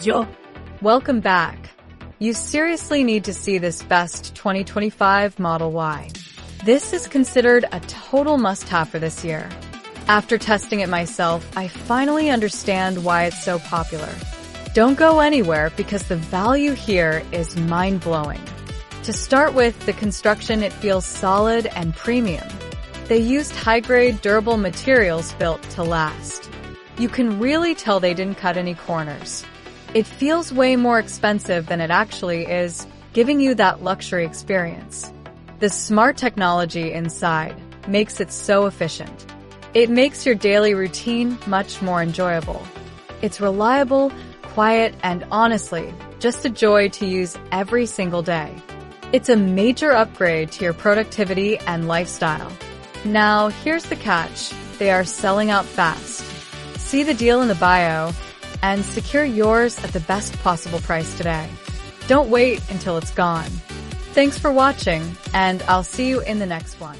Yo. Welcome back. You seriously need to see this best 2025 Model Y. This is considered a total must-have for this year. After testing it myself, I finally understand why it's so popular. Don't go anywhere because the value here is mind-blowing. To start with, the construction, it feels solid and premium. They used high-grade, durable materials built to last. You can really tell they didn't cut any corners. It feels way more expensive than it actually is, giving you that luxury experience. The smart technology inside makes it so efficient. It makes your daily routine much more enjoyable. It's reliable, quiet, and honestly, just a joy to use every single day. It's a major upgrade to your productivity and lifestyle. Now, here's the catch. They are selling out fast. See the deal in the bio and secure yours at the best possible price today. Don't wait until it's gone. Thanks for watching, and I'll see you in the next one.